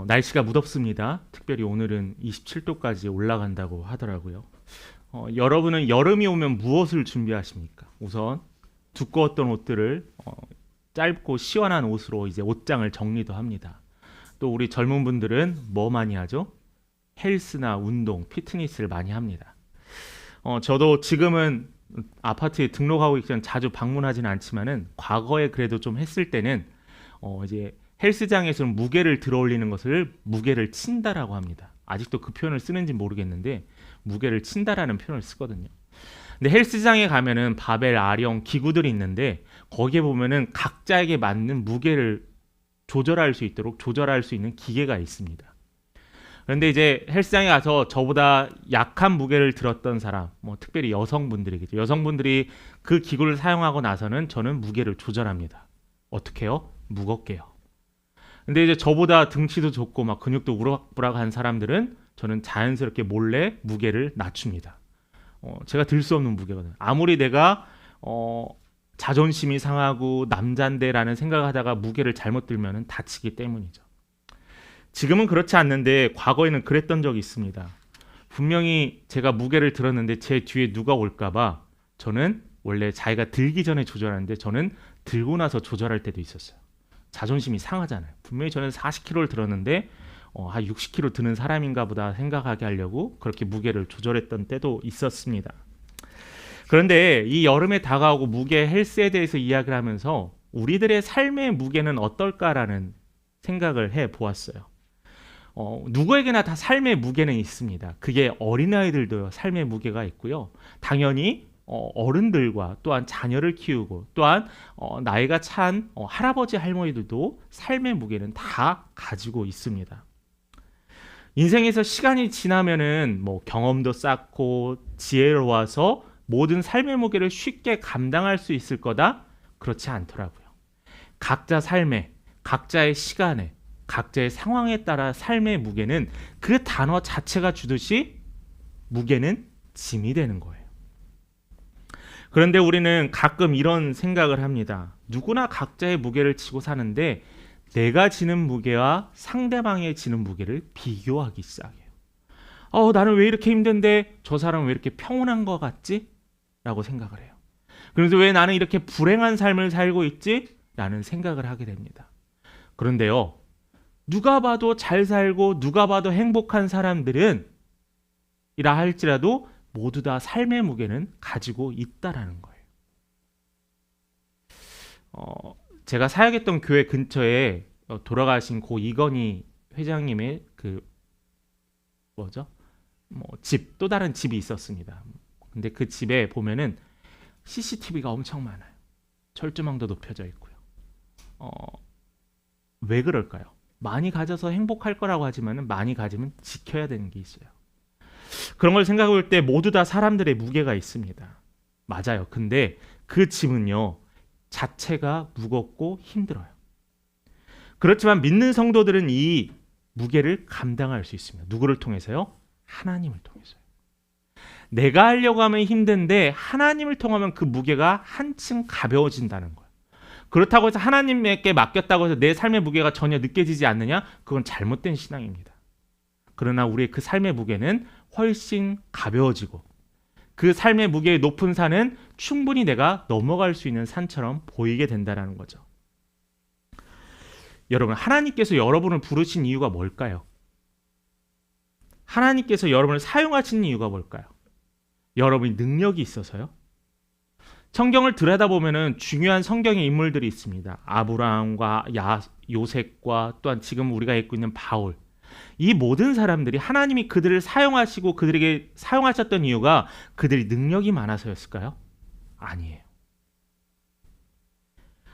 날씨가 무덥습니다. 특별히 오늘은 27도까지 올라간다고 하더라고요. 여러분은 여름이 오면 무엇을 준비하십니까? 우선 두꺼웠던 옷들을 짧고 시원한 옷으로 이제 옷장을 정리도 합니다. 또 우리 젊은 분들은 뭐 많이 하죠? 헬스나 운동, 피트니스를 많이 합니다. 저도 지금은 아파트에 등록하고 있기 전 자주 방문하지는 않지만은 과거에 그래도 좀 했을 때는 이제 헬스장에서는 무게를 들어올리는 것을 무게를 친다라고 합니다. 아직도 그 표현을 쓰는지 모르겠는데 무게를 친다라는 표현을 쓰거든요. 근데 헬스장에 가면은 바벨, 아령, 기구들이 있는데 거기에 보면은 각자에게 맞는 무게를 조절할 수 있도록 조절할 수 있는 기계가 있습니다. 그런데 이제 헬스장에 가서 저보다 약한 무게를 들었던 사람, 뭐 특별히 여성분들이겠죠. 여성분들이 그 기구를 사용하고 나서는 저는 무게를 조절합니다. 어떻게요? 무겁게요. 근데 이제 저보다 등치도 좋고 막 근육도 우락부락한 사람들은 저는 자연스럽게 몰래 무게를 낮춥니다. 제가 들 수 없는 무게거든요. 아무리 내가 자존심이 상하고 남잔데라는 생각을 하다가 무게를 잘못 들면 다치기 때문이죠. 지금은 그렇지 않는데 과거에는 그랬던 적이 있습니다. 분명히 제가 무게를 들었는데 제 뒤에 누가 올까봐 저는 원래 자기가 들기 전에 조절하는데 저는 들고 나서 조절할 때도 있었어요. 자존심이 상하잖아요. 분명히 저는 40kg를 들었는데 한 60kg 드는 사람인가 보다 생각하게 하려고 그렇게 무게를 조절했던 때도 있었습니다. 그런데 이 여름에 다가오고 무게 헬스에 대해서 이야기를 하면서 우리들의 삶의 무게는 어떨까라는 생각을 해 보았어요. 누구에게나 다 삶의 무게는 있습니다. 그게 어린아이들도 삶의 무게가 있고요. 당연히 어른들과 또한 자녀를 키우고 또한 나이가 찬 할아버지 할머니들도 삶의 무게는 다 가지고 있습니다. 인생에서 시간이 지나면은 뭐 경험도 쌓고 지혜로워서 모든 삶의 무게를 쉽게 감당할 수 있을 거다? 그렇지 않더라고요. 각자 삶에, 각자의 시간에, 각자의 상황에 따라 삶의 무게는 그 단어 자체가 주듯이 무게는 짐이 되는 거예요. 그런데 우리는 가끔 이런 생각을 합니다. 누구나 각자의 무게를 지고 사는데 내가 지는 무게와 상대방의 지는 무게를 비교하기 시작해요. 나는 왜 이렇게 힘든데 저 사람은 왜 이렇게 평온한 것 같지? 라고 생각을 해요. 그래서 왜 나는 이렇게 불행한 삶을 살고 있지? 라는 생각을 하게 됩니다. 그런데요, 누가 봐도 잘 살고 누가 봐도 행복한 사람들은 이라 할지라도 모두 다 삶의 무게는 가지고 있다라는 거예요. 제가 사역했던 교회 근처에 돌아가신 고 이건희 회장님의 집, 또 다른 집이 있었습니다. 근데 그 집에 보면은 CCTV가 엄청 많아요. 철조망도 높여져 있고요. 왜 그럴까요? 많이 가져서 행복할 거라고 하지만 많이 가지면 지켜야 되는 게 있어요. 그런 걸 생각해 볼 때 모두 다 사람들의 무게가 있습니다. 맞아요. 근데 그 짐은요, 자체가 무겁고 힘들어요. 그렇지만 믿는 성도들은 이 무게를 감당할 수 있습니다. 누구를 통해서요? 하나님을 통해서요. 내가 하려고 하면 힘든데 하나님을 통하면 그 무게가 한층 가벼워진다는 거예요. 그렇다고 해서 하나님께 맡겼다고 해서 내 삶의 무게가 전혀 느껴지지 않느냐? 그건 잘못된 신앙입니다. 그러나 우리의 그 삶의 무게는 훨씬 가벼워지고 그 삶의 무게의 높은 산은 충분히 내가 넘어갈 수 있는 산처럼 보이게 된다는 거죠. 여러분, 하나님께서 여러분을 부르신 이유가 뭘까요? 하나님께서 여러분을 사용하시는 이유가 뭘까요? 여러분이 능력이 있어서요? 성경을 들여다보면 중요한 성경의 인물들이 있습니다. 아브라함과 요셉과 또한 지금 우리가 읽고 있는 바울. 이 모든 사람들이 하나님이 그들을 사용하시고 그들에게 사용하셨던 이유가 그들이 능력이 많아서였을까요? 아니에요.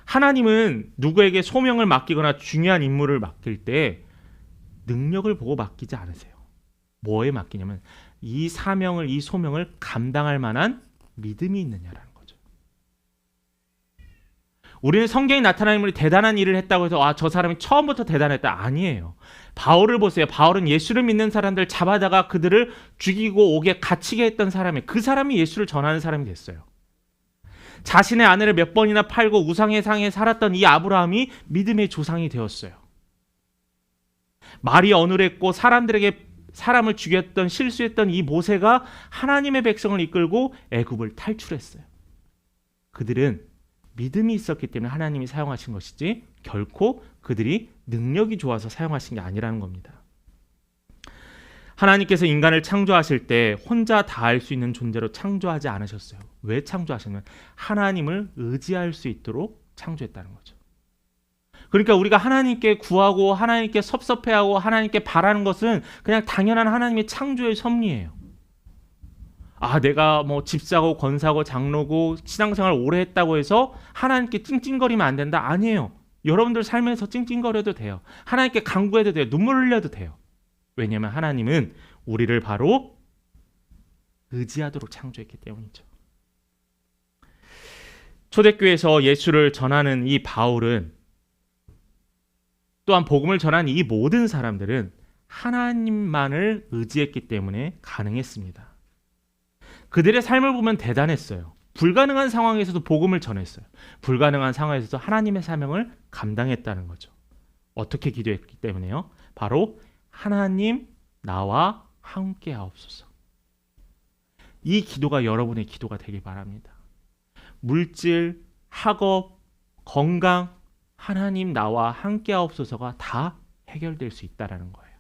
하나님은 누구에게 소명을 맡기거나 중요한 임무를 맡길 때 능력을 보고 맡기지 않으세요. 뭐에 맡기냐면 이 사명을, 이 소명을 감당할 만한 믿음이 있느냐라는 거죠. 우리는 성경에 나타난 인물이 대단한 일을 했다고 해서 저 사람이 처음부터 대단했다. 아니에요. 바울을 보세요. 바울은 예수를 믿는 사람들 잡아다가 그들을 죽이고 옥에 갇히게 했던 사람이, 그 사람이 예수를 전하는 사람이 됐어요. 자신의 아내를 몇 번이나 팔고 우상의 상에 살았던 이 아브라함이 믿음의 조상이 되었어요. 말이 어눌했고 사람을 죽였던 실수했던 이 모세가 하나님의 백성을 이끌고 애굽을 탈출했어요. 그들은 믿음이 있었기 때문에 하나님이 사용하신 것이지 결코 그들이 능력이 좋아서 사용하신 게 아니라는 겁니다. 하나님께서 인간을 창조하실 때 혼자 다 할 수 있는 존재로 창조하지 않으셨어요. 왜 창조하셨냐면 하나님을 의지할 수 있도록 창조했다는 거죠. 그러니까 우리가 하나님께 구하고 하나님께 섭섭해하고 하나님께 바라는 것은 그냥 당연한 하나님의 창조의 섭리예요. 내가 뭐 집사고 권사고 장로고 신앙생활 오래 했다고 해서 하나님께 찡찡거리면 안 된다? 아니에요. 여러분들 삶에서 찡찡거려도 돼요. 하나님께 간구해도 돼요. 눈물 흘려도 돼요. 왜냐하면 하나님은 우리를 바로 의지하도록 창조했기 때문이죠. 초대교회에서 예수를 전하는 이 바울은 또한 복음을 전한 이 모든 사람들은 하나님만을 의지했기 때문에 가능했습니다. 그들의 삶을 보면 대단했어요. 불가능한 상황에서도 복음을 전했어요. 불가능한 상황에서도 하나님의 사명을 감당했다는 거죠. 어떻게 기도했기 때문에요? 바로 하나님 나와 함께 하옵소서. 이 기도가 여러분의 기도가 되길 바랍니다. 물질, 학업, 건강, 하나님 나와 함께 하옵소서가 다 해결될 수 있다는 거예요.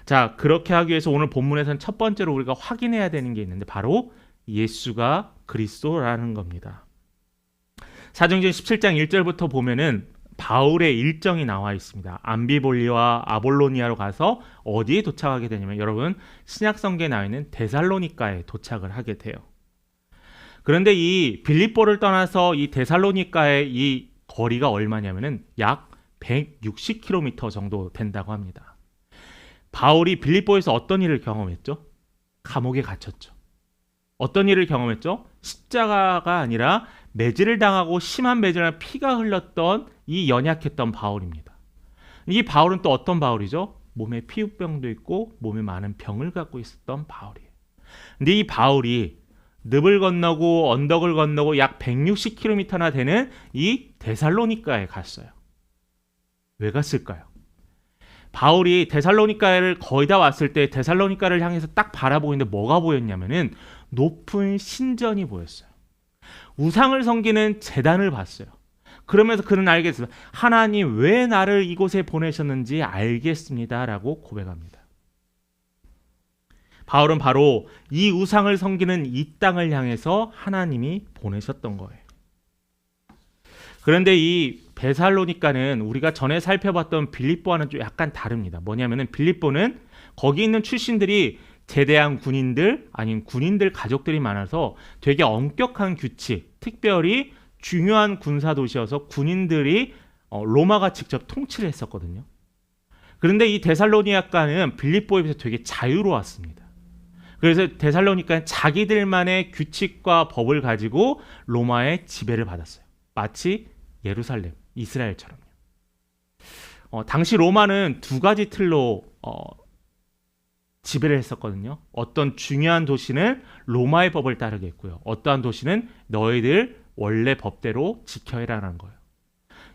자, 그렇게 하기 위해서 오늘 본문에서는 첫 번째로 우리가 확인해야 되는 게 있는데 바로 예수가 그리스도라는 겁니다. 사도행전 17장 1절부터 보면은 바울의 일정이 나와 있습니다. 암비볼리와 아볼로니아로 가서 어디에 도착하게 되냐면 여러분 신약성경에 나와 있는 데살로니가에 도착을 하게 돼요. 그런데 이 빌립보를 떠나서 이 데살로니가의 이 거리가 얼마냐면은 약 160km 정도 된다고 합니다. 바울이 빌립보에서 어떤 일을 경험했죠? 감옥에 갇혔죠. 어떤 일을 경험했죠? 십자가가 아니라 매질을 당하고 심한 매질을 피가 흘렀던 이 연약했던 바울입니다. 이 바울은 또 어떤 바울이죠? 몸에 피부병도 있고 몸에 많은 병을 갖고 있었던 바울이에요. 근데 이 바울이 늪을 건너고 언덕을 건너고 약 160km나 되는 이 데살로니가에 갔어요. 왜 갔을까요? 바울이 데살로니가를 거의 다 왔을 때 데살로니가를 향해서 딱 바라보고 있는데 뭐가 보였냐면은 높은 신전이 보였어요. 우상을 섬기는 제단을 봤어요. 그러면서 그는 알겠습니다. 하나님 왜 나를 이곳에 보내셨는지 알겠습니다. 라고 고백합니다. 바울은 바로 이 우상을 섬기는 이 땅을 향해서 하나님이 보내셨던 거예요. 그런데 이 데살로니가는 우리가 전에 살펴봤던 빌립보와는 좀 약간 다릅니다. 뭐냐면은 빌립보는 거기 있는 출신들이 제대한 군인들 아니면 군인들 가족들이 많아서 되게 엄격한 규칙, 특별히 중요한 군사 도시여서 군인들이 로마가 직접 통치를 했었거든요. 그런데 이 데살로니가는 빌립보에 비해서 되게 자유로웠습니다. 그래서 데살로니가는 자기들만의 규칙과 법을 가지고 로마의 지배를 받았어요. 마치 예루살렘, 이스라엘처럼요. 당시 로마는 두 가지 틀로 지배를 했었거든요. 어떤 중요한 도시는 로마의 법을 따르게 했고요. 어떠한 도시는 너희들 원래 법대로 지켜야 하는 거예요.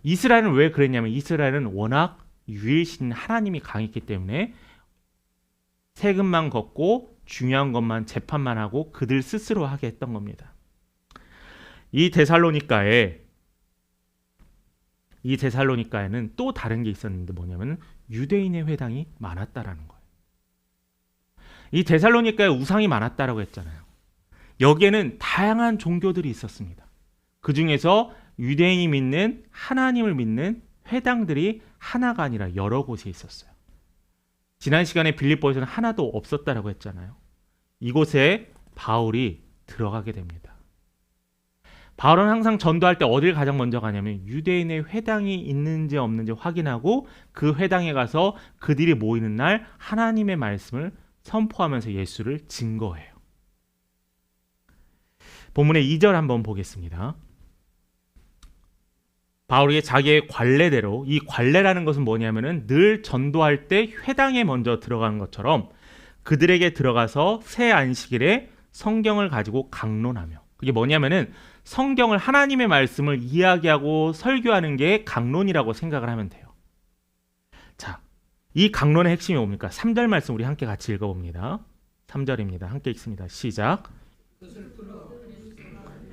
이스라엘은 왜 그랬냐면 이스라엘은 워낙 유일신 하나님이 강했기 때문에 세금만 걷고 중요한 것만 재판만 하고 그들 스스로 하게 했던 겁니다. 이 데살로니가에는 또 다른 게 있었는데 뭐냐면 유대인의 회당이 많았다라는 거예요. 이 데살로니가에 우상이 많았다라고 했잖아요. 여기에는 다양한 종교들이 있었습니다. 그 중에서 유대인이 믿는 하나님을 믿는 회당들이 하나가 아니라 여러 곳에 있었어요. 지난 시간에 빌립보에서는 하나도 없었다라고 했잖아요. 이곳에 바울이 들어가게 됩니다. 바울은 항상 전도할 때 어딜 가장 먼저 가냐면 유대인의 회당이 있는지 없는지 확인하고 그 회당에 가서 그들이 모이는 날 하나님의 말씀을 선포하면서 예수를 증거해요. 본문의 2절 한번 보겠습니다. 바울이 자기의 관례대로, 이 관례라는 것은 뭐냐면은 늘 전도할 때 회당에 먼저 들어가는 것처럼 그들에게 들어가서 새 안식일에 성경을 가지고 강론하며, 그게 뭐냐면은 성경을, 하나님의 말씀을 이야기하고 설교하는 게 강론이라고 생각을 하면 돼요. 자, 이 강론의 핵심이 뭡니까? 3절 말씀 우리 함께 같이 읽어봅니다. 3절입니다. 함께 읽습니다. 시작.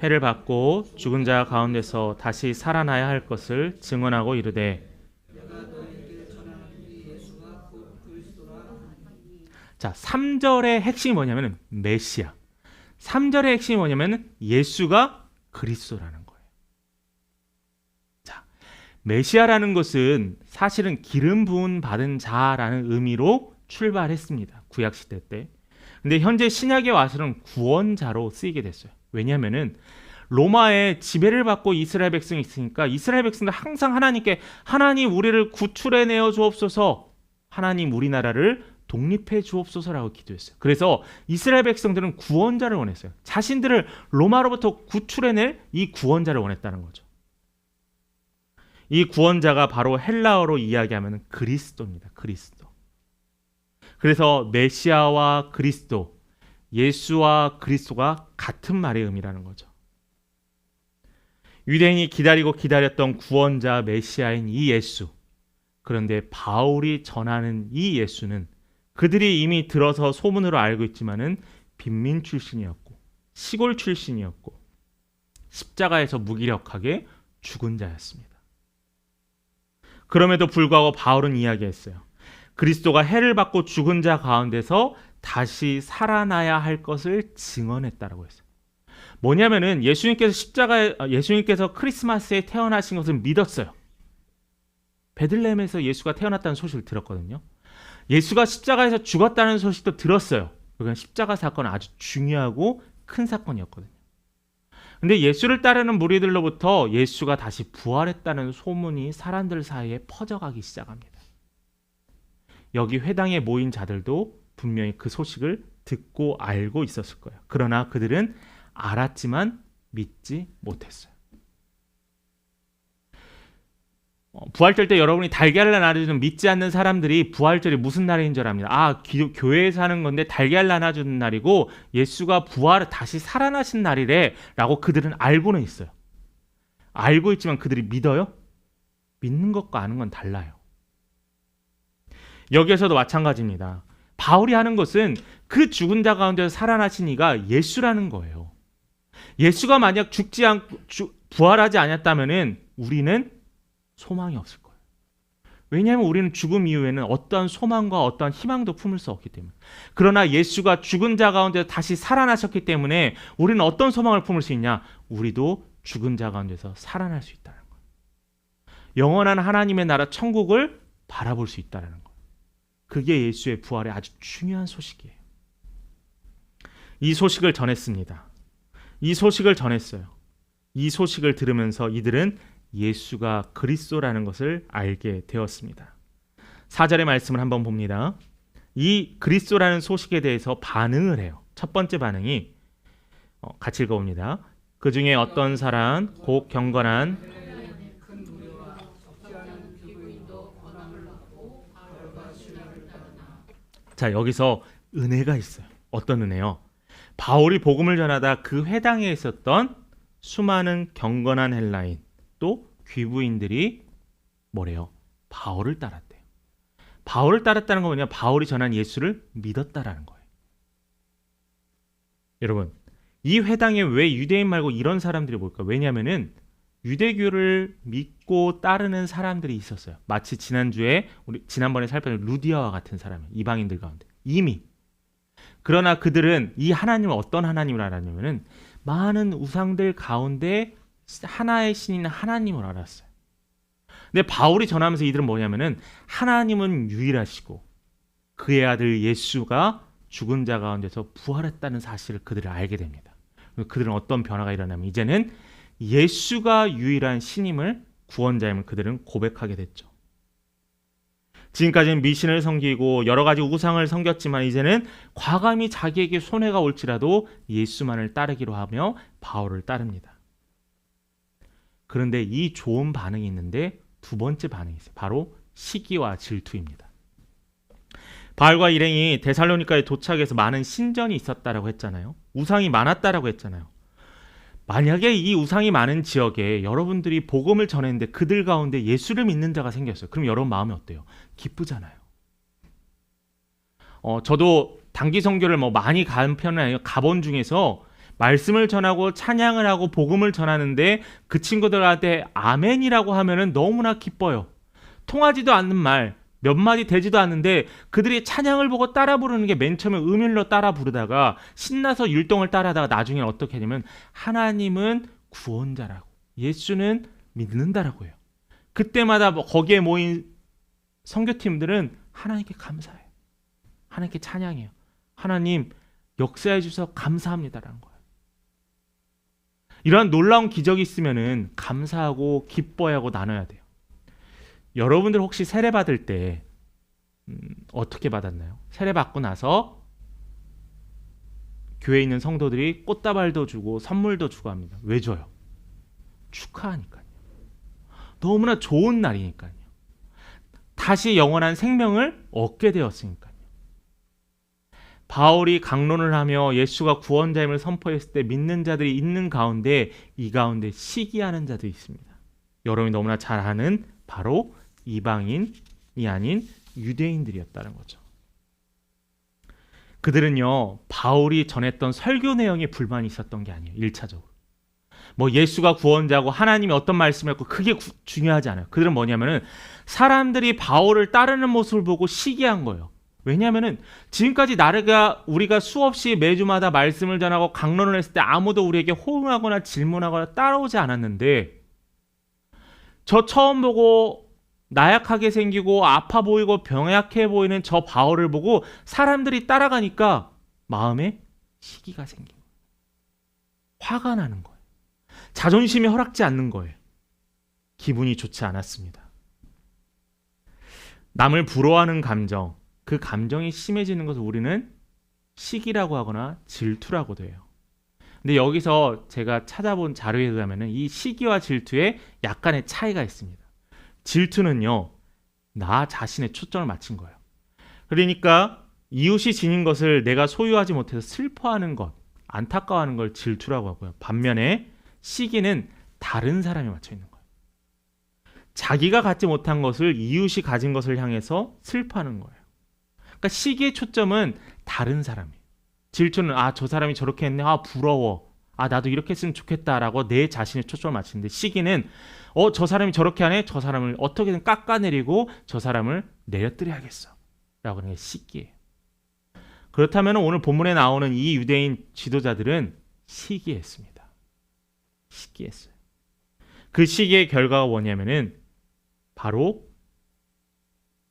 해를 받고 죽은 자 가운데서 다시 살아나야 할 것을 증언하고 이르되. 자, 3절의 핵심이 뭐냐면 메시아. 3절의 핵심이 뭐냐면 예수가 그리스도라는 거예요. 자, 메시아라는 것은 사실은 기름 부음 받은 자라는 의미로 출발했습니다. 구약 시대 때. 근데 현재 신약에 와서는 구원자로 쓰이게 됐어요. 왜냐하면은 로마의 지배를 받고 이스라엘 백성이 있으니까 이스라엘 백성들 항상 하나님께 하나님 우리를 구출해 내어 주옵소서, 하나님 우리나라를 독립해 주옵소서라고 기도했어요. 그래서 이스라엘 백성들은 구원자를 원했어요. 자신들을 로마로부터 구출해낼 이 구원자를 원했다는 거죠. 이 구원자가 바로 헬라어로 이야기하면 그리스도입니다. 그리스도. 그래서 메시아와 그리스도, 예수와 그리스도가 같은 말의 의미라는 거죠. 유대인이 기다리고 기다렸던 구원자 메시아인 이 예수. 그런데 바울이 전하는 이 예수는 그들이 이미 들어서 소문으로 알고 있지만은 빈민 출신이었고 시골 출신이었고 십자가에서 무기력하게 죽은 자였습니다. 그럼에도 불구하고 바울은 이야기했어요. 그리스도가 해를 받고 죽은 자 가운데서 다시 살아나야 할 것을 증언했다라고 했어요. 뭐냐면은 예수님께서 크리스마스에 태어나신 것을 믿었어요. 베들레헴에서 예수가 태어났다는 소식을 들었거든요. 예수가 십자가에서 죽었다는 소식도 들었어요. 그러니까 십자가 사건은 아주 중요하고 큰 사건이었거든요. 근데 예수를 따르는 무리들로부터 예수가 다시 부활했다는 소문이 사람들 사이에 퍼져가기 시작합니다. 여기 회당에 모인 자들도 분명히 그 소식을 듣고 알고 있었을 거예요. 그러나 그들은 알았지만 믿지 못했어요. 부활절 때 여러분이 달걀을 나눠주는 믿지 않는 사람들이 부활절이 무슨 날인 줄 압니다. 아, 교회에서 하는 건데 달걀 나눠주는 날이고 예수가 다시 살아나신 날이래 라고 그들은 알고는 있어요. 알고 있지만 그들이 믿어요? 믿는 것과 아는 건 달라요. 여기에서도 마찬가지입니다. 바울이 하는 것은 그 죽은 자 가운데서 살아나신 이가 예수라는 거예요. 예수가 만약 부활하지 않았다면은 우리는 소망이 없을 거예요. 왜냐하면 우리는 죽음 이후에는 어떠한 소망과 어떠한 희망도 품을 수 없기 때문에. 그러나 예수가 죽은 자 가운데서 다시 살아나셨기 때문에 우리는 어떤 소망을 품을 수 있냐? 우리도 죽은 자 가운데서 살아날 수 있다는 거예요. 영원한 하나님의 나라 천국을 바라볼 수 있다는 거예요. 그게 예수의 부활의 아주 중요한 소식이에요. 이 소식을 전했습니다. 이 소식을 전했어요. 이 소식을 들으면서 이들은 예수가 그리스도라는 것을 알게 되었습니다. 4절의 말씀을 한번 봅니다. 이 그리스도라는 소식에 대해서 반응을 해요. 첫 번째 반응이 같이 읽어봅니다. 그 중에 어떤 사람 곧 경건한 자, 여기서 은혜가 있어요. 어떤 은혜요? 바울이 복음을 전하다 그 회당에 있었던 수많은 경건한 헬라인 또 귀부인들이 뭐래요? 바울을 따랐대요. 바울을 따랐다는 건 뭐냐? 바울이 전한 예수를 믿었다라는 거예요. 여러분, 이 회당에 왜 유대인 말고 이런 사람들이 뭘까? 왜냐하면은 유대교를 믿고 따르는 사람들이 있었어요. 마치 우리 지난번에 살펴본 루디아와 같은 사람이 이방인들 가운데 이미. 그러나 그들은 이 하나님을 어떤 하나님을 알았냐면은 많은 우상들 가운데 하나의 신인 하나님을 알았어요. 근데 바울이 전하면서 이들은 뭐냐면은 하나님은 유일하시고 그의 아들 예수가 죽은 자 가운데서 부활했다는 사실을 그들은 알게 됩니다. 그들은 어떤 변화가 일어나면 이제는 예수가 유일한 신임을 구원자임을 그들은 고백하게 됐죠. 지금까지는 미신을 섬기고 여러 가지 우상을 섬겼지만 이제는 과감히 자기에게 손해가 올지라도 예수만을 따르기로 하며 바울을 따릅니다. 그런데 이 좋은 반응이 있는데 두 번째 반응이 있어요. 바로 시기와 질투입니다. 바울과 일행이 데살로니가에 도착해서 많은 신전이 있었다라고 했잖아요. 우상이 많았다라고 했잖아요. 만약에 이 우상이 많은 지역에 여러분들이 복음을 전했는데 그들 가운데 예수를 믿는 자가 생겼어요. 그럼 여러분 마음이 어때요? 기쁘잖아요. 저도 단기 선교를 뭐 많이 간 편은 아니에요. 가본 중에서 말씀을 전하고 찬양을 하고 복음을 전하는데 그 친구들한테 아멘이라고 하면은 너무나 기뻐요. 통하지도 않는 말, 몇 마디 되지도 않는데 그들이 찬양을 보고 따라 부르는 게 맨 처음에 음일로 따라 부르다가 신나서 율동을 따라하다가 나중에는 어떻게 하냐면 하나님은 구원자라고, 예수는 믿는다라고 해요. 그때마다 거기에 모인 선교팀들은 하나님께 감사해요. 하나님께 찬양해요. 하나님 역사해 주셔서 감사합니다라는 거예요. 이러한 놀라운 기적이 있으면은 감사하고 기뻐하고 나눠야 돼요. 여러분들 혹시 세례 받을 때 어떻게 받았나요? 세례 받고 나서 교회에 있는 성도들이 꽃다발도 주고 선물도 주고 합니다. 왜 줘요? 축하하니까요. 너무나 좋은 날이니까요. 다시 영원한 생명을 얻게 되었으니까요. 바울이 강론을 하며 예수가 구원자임을 선포했을 때 믿는 자들이 있는 가운데 이 가운데 시기하는 자도 있습니다. 여러분이 너무나 잘 아는 바로 이방인이 아닌 유대인들이었다는 거죠. 그들은요, 바울이 전했던 설교 내용에 불만이 있었던 게 아니에요. 1차적으로. 뭐 예수가 구원자고 하나님이 어떤 말씀을 했고 그게 중요하지 않아요. 그들은 뭐냐면은 사람들이 바울을 따르는 모습을 보고 시기한 거예요. 왜냐하면은 지금까지 우리가 수없이 매주마다 말씀을 전하고 강론을 했을 때 아무도 우리에게 호응하거나 질문하거나 따라오지 않았는데 저 처음 보고 나약하게 생기고 아파 보이고 병약해 보이는 저 바울을 보고 사람들이 따라가니까 마음에 시기가 생긴 거예요. 화가 나는 거예요. 자존심이 허락지 않는 거예요. 기분이 좋지 않았습니다. 남을 부러워하는 감정, 그 감정이 심해지는 것을 우리는 시기라고 하거나 질투라고도 해요. 근데 여기서 제가 찾아본 자료에 의하면 이 시기와 질투에 약간의 차이가 있습니다. 질투는요, 나 자신의 초점을 맞춘 거예요. 그러니까 이웃이 지닌 것을 내가 소유하지 못해서 슬퍼하는 것, 안타까워하는 걸 질투라고 하고요. 반면에 시기는 다른 사람이 맞춰 있는 거예요. 자기가 갖지 못한 것을 이웃이 가진 것을 향해서 슬퍼하는 거예요. 그러니까 시기의 초점은 다른 사람이에요. 질투는 저 사람이 저렇게 했네, 부러워, 나도 이렇게 했으면 좋겠다라고 내 자신의 초점을 맞추는데 시기는 저 사람이 저렇게 하네, 저 사람을 어떻게든 깎아내리고 저 사람을 내려뜨려야겠어 라고 하는 게 시기예요. 그렇다면 오늘 본문에 나오는 이 유대인 지도자들은 시기했습니다. 시기했어요. 그 시기의 결과가 뭐냐면은 바로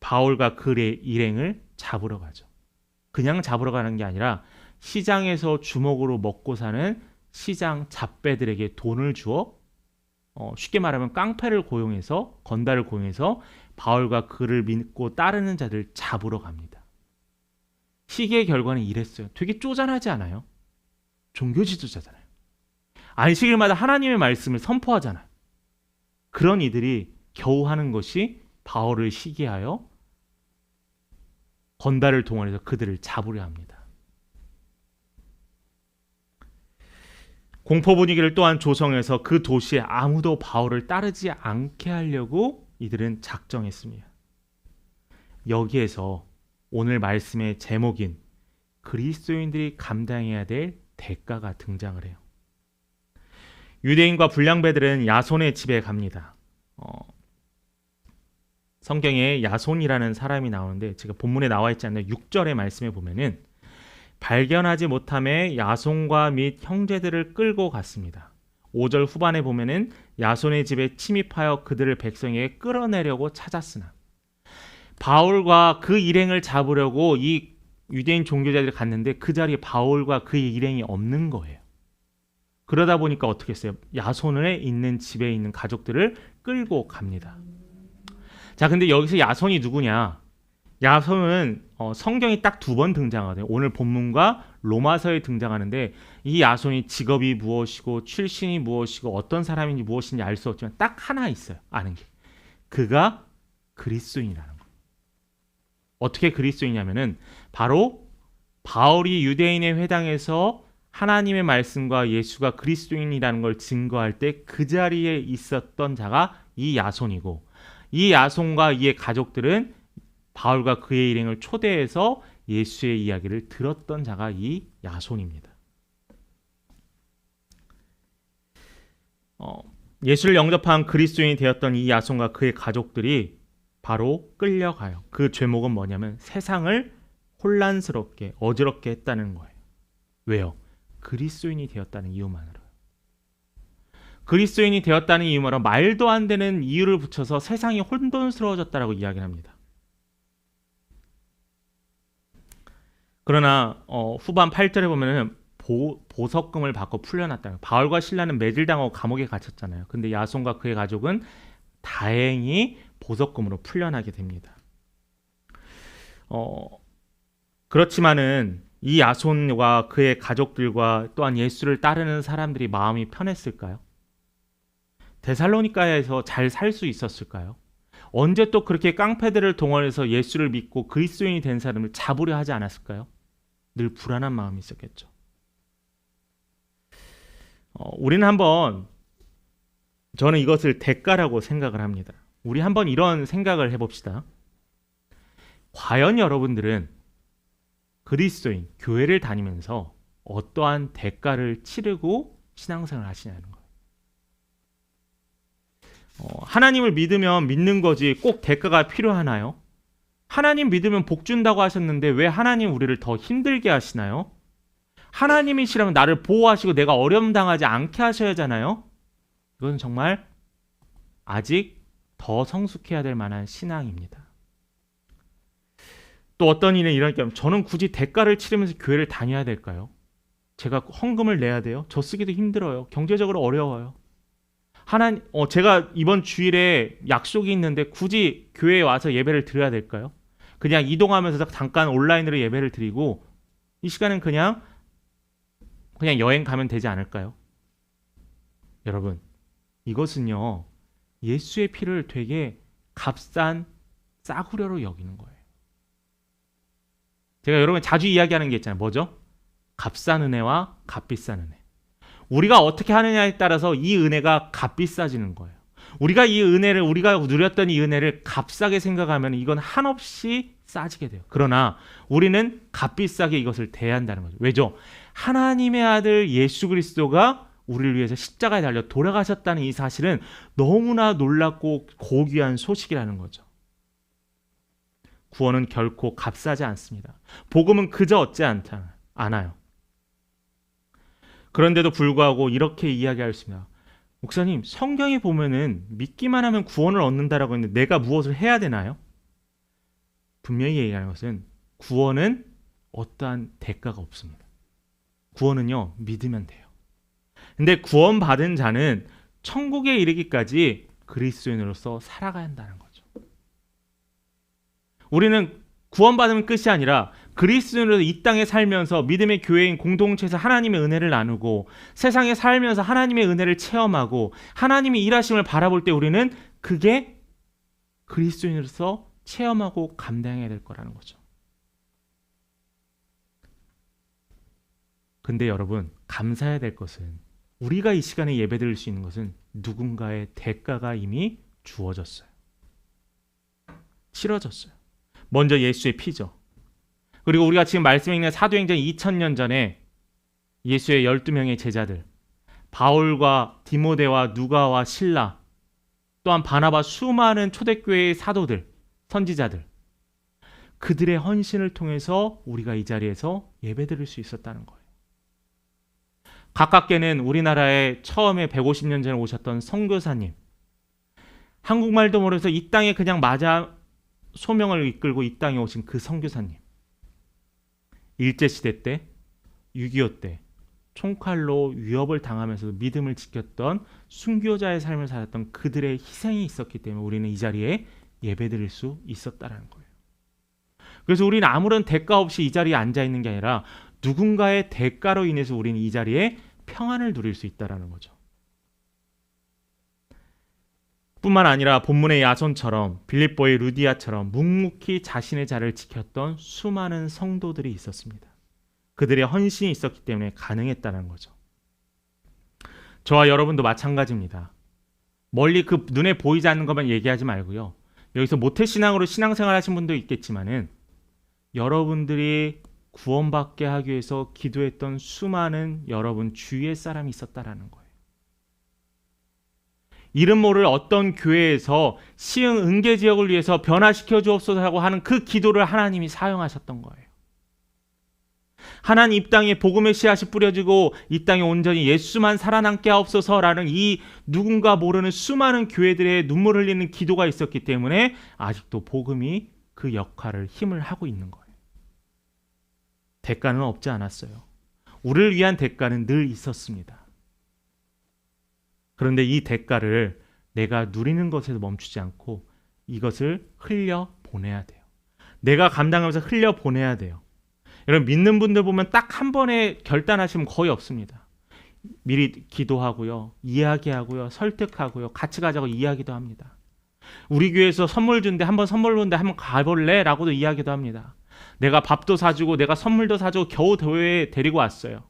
바울과 그의 일행을 잡으러 가죠. 그냥 잡으러 가는 게 아니라 시장에서 주먹으로 먹고 사는 시장 잡배들에게 돈을 주어 쉽게 말하면 깡패를 고용해서 건달을 고용해서 바울과 그를 믿고 따르는 자들 잡으러 갑니다. 시기의 결과는 이랬어요. 되게 쪼잔하지 않아요? 종교 지도자잖아요. 안식일마다 하나님의 말씀을 선포하잖아요. 그런 이들이 겨우 하는 것이 바울을 시기하여 건달을 동원해서 그들을 잡으려 합니다. 공포 분위기를 또한 조성해서 그 도시에 아무도 바울을 따르지 않게 하려고 이들은 작정했습니다. 여기에서 오늘 말씀의 제목인 그리스도인들이 감당해야 될 대가가 등장을 해요. 유대인과 불량배들은 야손의 집에 갑니다. 성경에 야손이라는 사람이 나오는데 제가 본문에 나와 있지 않는 6절의 말씀에 보면은 발견하지 못함에 야손과 및 형제들을 끌고 갔습니다. 5절 후반에 보면은 야손의 집에 침입하여 그들을 백성에게 끌어내려고 찾았으나 바울과 그 일행을 잡으려고 이 유대인 종교자들이 갔는데 그 자리에 바울과 그의 일행이 없는 거예요. 그러다 보니까 어떻게 했어요? 야손에 있는 집에 있는 가족들을 끌고 갑니다. 자, 근데 여기서 야손이 누구냐? 야손은 성경이 딱 2번 등장하거든요. 오늘 본문과 로마서에 등장하는데 이 야손이 직업이 무엇이고 출신이 무엇이고 어떤 사람인지 무엇인지 알 수 없지만 딱 하나 있어요. 아는 게. 그가 그리스도인이라는 거예요. 어떻게 그리스도이냐면은 바로 바울이 유대인의 회당에서 하나님의 말씀과 예수가 그리스도인이라는 걸 증거할 때 그 자리에 있었던 자가 이 야손이고 이 야손과 이의 가족들은 바울과 그의 일행을 초대해서 예수의 이야기를 들었던 자가 이 야손입니다. 예수를 영접한 그리스도인이 되었던 이 야손과 그의 가족들이 바로 끌려가요. 그 죄목은 뭐냐면 세상을 혼란스럽게 어지럽게 했다는 거예요. 왜요? 그리스도인이 되었다는 이유만으로요. 그리스도인이 되었다는 이유만으로 말도 안 되는 이유를 붙여서 세상이 혼돈스러워졌다라고 이야기를 합니다. 그러나 후반 8절에 보면은 보석금을 받고 풀려났다. 바울과 실라는 매질당하고 감옥에 갇혔잖아요. 근데 야손과 그의 가족은 다행히 보석금으로 풀려나게 됩니다. 그렇지만은 이 야손과 그의 가족들과 또한 예수를 따르는 사람들이 마음이 편했을까요? 데살로니가에서 잘 살 수 있었을까요? 언제 또 그렇게 깡패들을 동원해서 예수를 믿고 그리스도인이 된 사람을 잡으려 하지 않았을까요? 늘 불안한 마음이 있었겠죠. 우리는 한번, 저는 이것을 대가라고 생각을 합니다. 우리 한번 이런 생각을 해봅시다. 과연 여러분들은 그리스도인, 교회를 다니면서 어떠한 대가를 치르고 신앙생활을 하시냐는 거예요. 하나님을 믿으면 믿는 거지 꼭 대가가 필요하나요? 하나님 믿으면 복 준다고 하셨는데 왜 하나님 우리를 더 힘들게 하시나요? 하나님이시라면 나를 보호하시고 내가 어려움 당하지 않게 하셔야 하잖아요. 이건 정말 아직 더 성숙해야 될 만한 신앙입니다. 또 어떤 이는 이러니까 저는 굳이 대가를 치르면서 교회를 다녀야 될까요? 제가 헌금을 내야 돼요? 저 쓰기도 힘들어요. 경제적으로 어려워요. 제가 이번 주일에 약속이 있는데 굳이 교회에 와서 예배를 드려야 될까요? 그냥 이동하면서 잠깐 온라인으로 예배를 드리고 이 시간은 그냥 여행 가면 되지 않을까요? 여러분, 이것은요 예수의 피를 되게 값싼 싸구려로 여기는 거예요. 제가 여러분 자주 이야기하는 게 있잖아요. 뭐죠? 값싼 은혜와 값비싼 은혜. 우리가 어떻게 하느냐에 따라서 이 은혜가 값비싸지는 거예요. 우리가 누렸던 이 은혜를 값싸게 생각하면 이건 한없이 싸지게 돼요. 그러나 우리는 값비싸게 이것을 대해야 한다는 거죠. 왜죠? 하나님의 아들 예수 그리스도가 우리를 위해서 십자가에 달려 돌아가셨다는 이 사실은 너무나 놀랍고 고귀한 소식이라는 거죠. 구원은 결코 값싸지 않습니다. 복음은 그저 얻지 않아요. 그런데도 불구하고 이렇게 이야기할 수 있습니다. 목사님, 성경에 보면은 믿기만 하면 구원을 얻는다라고 했는데 내가 무엇을 해야 되나요? 분명히 얘기하는 것은 구원은 어떠한 대가가 없습니다. 구원은요, 믿으면 돼요. 근데 구원받은 자는 천국에 이르기까지 그리스도인으로서 살아가야 한다는 거죠. 우리는 구원받으면 끝이 아니라 그리스도인으로 이 땅에 살면서 믿음의 교회인 공동체에서 하나님의 은혜를 나누고 세상에 살면서 하나님의 은혜를 체험하고 하나님의 일하심을 바라볼 때 우리는 그게 그리스도인으로서 체험하고 감당해야 될 거라는 거죠. 근데 여러분, 감사해야 될 것은 우리가 이 시간에 예배드릴 수 있는 것은 누군가의 대가가 이미 주어졌어요. 치러졌어요. 먼저 예수의 피죠. 그리고 우리가 지금 말씀 읽는 사도행전 2000년 전에 예수의 12명의 제자들, 바울과 디모데와 누가와 실라, 또한 바나바, 수많은 초대교회의 사도들, 선지자들, 그들의 헌신을 통해서 우리가 이 자리에서 예배드릴 수 있었다는 거예요. 가깝게는 우리나라에 처음에 150년 전에 오셨던 선교사님, 한국말도 모르면서 이 땅에 그냥 소명을 이끌고 이 땅에 오신 그 선교사님, 일제시대 때, 6.25 때 총칼로 위협을 당하면서도 믿음을 지켰던 순교자의 삶을 살았던 그들의 희생이 있었기 때문에 우리는 이 자리에 예배드릴 수 있었다는 거예요. 그래서 우리는 아무런 대가 없이 이 자리에 앉아있는 게 아니라 누군가의 대가로 인해서 우리는 이 자리에 평안을 누릴 수 있다는 거죠. 뿐만 아니라 본문의 야손처럼 빌립보의 루디아처럼 묵묵히 자신의 자리를 지켰던 수많은 성도들이 있었습니다. 그들의 헌신이 있었기 때문에 가능했다는 거죠. 저와 여러분도 마찬가지입니다. 멀리 그 눈에 보이지 않는 것만 얘기하지 말고요. 여기서 모태신앙으로 신앙생활 하신 분도 있겠지만은 여러분들이 구원받게 하기 위해서 기도했던 수많은 여러분 주위의 사람이 있었다라는 거예요. 이름 모를 어떤 교회에서 시흥 은계 지역을 위해서 변화시켜 주옵소서라고 하는 그 기도를 하나님이 사용하셨던 거예요. 하나님 이 땅에 복음의 씨앗이 뿌려지고 이 땅에 온전히 예수만 살아남게 하옵소서라는 이 누군가 모르는 수많은 교회들의 눈물 흘리는 기도가 있었기 때문에 아직도 복음이 그 역할을 힘을 하고 있는 거예요. 대가는 없지 않았어요. 우리를 위한 대가는 늘 있었습니다. 그런데 이 대가를 내가 누리는 것에서 멈추지 않고 이것을 흘려 보내야 돼요. 내가 감당하면서 흘려 보내야 돼요. 여러분 믿는 분들 보면 딱 한 번에 결단하시면 거의 없습니다. 미리 기도하고요. 이야기하고요. 설득하고요. 같이 가자고 이야기도 합니다. 우리 교회에서 선물 준대 한번 선물 준대 한번 가볼래? 라고도 이야기도 합니다. 내가 밥도 사주고 내가 선물도 사주고 겨우 교회에 데리고 왔어요.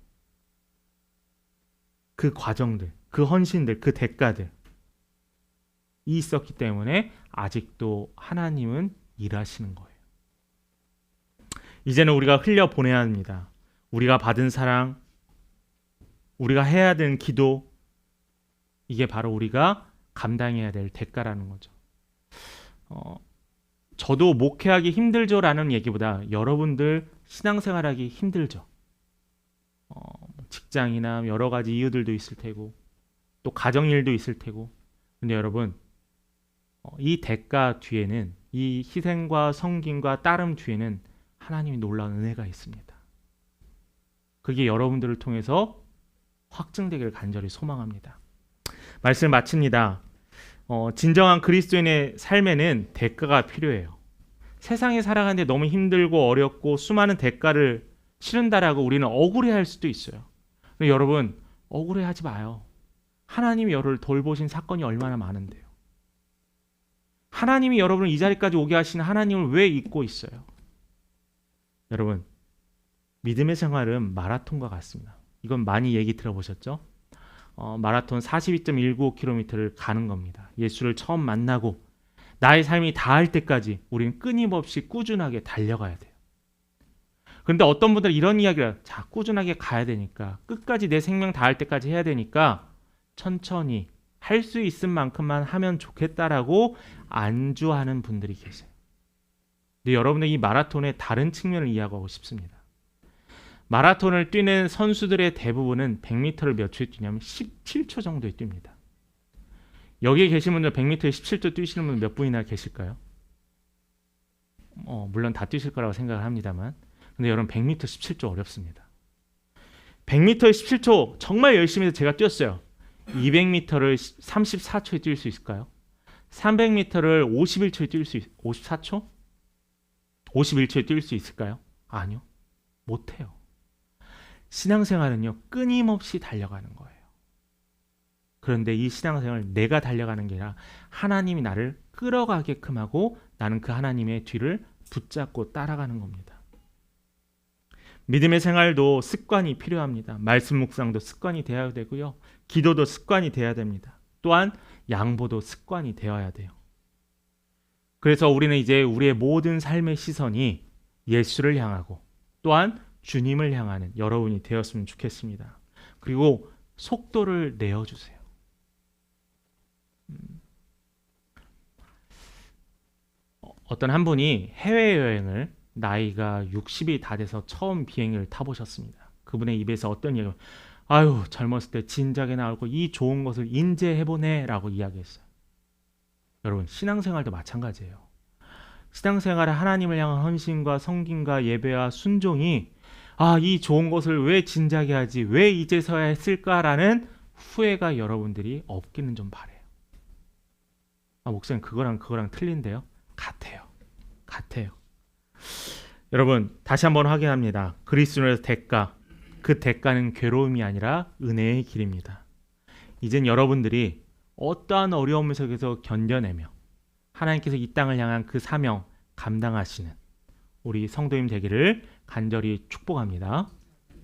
그 과정들, 그 헌신들, 그 대가들 이 있었기 때문에 아직도 하나님은 일하시는 거예요. 이제는 우리가 흘려보내야 합니다. 우리가 받은 사랑, 우리가 해야 되는 기도, 이게 바로 우리가 감당해야 될 대가라는 거죠. 저도 목회하기 힘들죠라는 얘기보다 여러분들 신앙생활하기 힘들죠. 직장이나 여러 가지 이유들도 있을 테고 또 가정일도 있을 테고. 근데 여러분 이 대가 뒤에는, 이 희생과 섬김과 따름 뒤에는 하나님이 놀라운 은혜가 있습니다. 그게 여러분들을 통해서 확증되기를 간절히 소망합니다. 말씀을 마칩니다. 진정한 그리스도인의 삶에는 대가가 필요해요. 세상에 살아가는데 너무 힘들고 어렵고 수많은 대가를 치른다라고 우리는 억울해할 수도 있어요. 근데 여러분 억울해하지 마요. 하나님이 여러분을 돌보신 사건이 얼마나 많은데요. 하나님이 여러분을 이 자리까지 오게 하신 하나님을 왜 잊고 있어요? 여러분 믿음의 생활은 마라톤과 같습니다. 이건 많이 얘기 들어보셨죠? 마라톤 42.195km를 가는 겁니다. 예수를 처음 만나고 나의 삶이 다할 때까지 우리는 끊임없이 꾸준하게 달려가야 돼요. 그런데 어떤 분들은 이런 이야기를 자 꾸준하게 가야 되니까 끝까지 내 생명 다할 때까지 해야 되니까 천천히 할 수 있을 만큼만 하면 좋겠다라고 안주하는 분들이 계세요. 근데 여러분들 이 마라톤의 다른 측면을 이야기하고 싶습니다. 마라톤을 뛰는 선수들의 대부분은 100m를 몇 초에 뛰냐면 17초 정도에 뜁니다. 여기에 계신 분들 100m에 17초 뛰시는 분 몇 분이나 계실까요? 물론 다 뛰실 거라고 생각을 합니다만, 근데 여러분 100m 17초 어렵습니다. 100m에 17초 정말 열심히 해서 제가 뛰었어요. 200m를 34초에 뛸 수 있을까요? 300m를 51초에 뛸 수 54초? 51초에 뛸 수 있을까요? 아니요. 못해요. 신앙생활은요. 끊임없이 달려가는 거예요. 그런데 이 신앙생활을 내가 달려가는 게 아니라 하나님이 나를 끌어가게끔 하고 나는 그 하나님의 뒤를 붙잡고 따라가는 겁니다. 믿음의 생활도 습관이 필요합니다. 말씀 묵상도 습관이 되어야 되고요. 기도도 습관이 되어야 됩니다. 또한 양보도 습관이 되어야 돼요. 그래서 우리는 이제 우리의 모든 삶의 시선이 예수를 향하고 또한 주님을 향하는 여러분이 되었으면 좋겠습니다. 그리고 속도를 내어주세요. 어떤 한 분이 해외여행을 나이가 60이 다 돼서 처음 비행기를 타보셨습니다. 그분의 입에서 어떤 이야기가 아유 젊었을 때 진작에 나오고 이 좋은 것을 인제해보네 라고 이야기했어요. 여러분 신앙생활도 마찬가지예요. 신앙생활에 하나님을 향한 헌신과 섬김과 예배와 순종이 이 좋은 것을 왜 진작에 하지 왜 이제서야 했을까라는 후회가 여러분들이 없기는 좀 바래요. 목사님 그거랑 틀린데요? 같아요. 여러분 다시 한번 확인합니다. 그리스도의 대가, 그 대가는 괴로움이 아니라 은혜의 길입니다. 이젠 여러분들이 어떠한 어려움 속에서 견뎌내며 하나님께서 이 땅을 향한 그 사명 감당하시는 우리 성도님 되기를 간절히 축복합니다.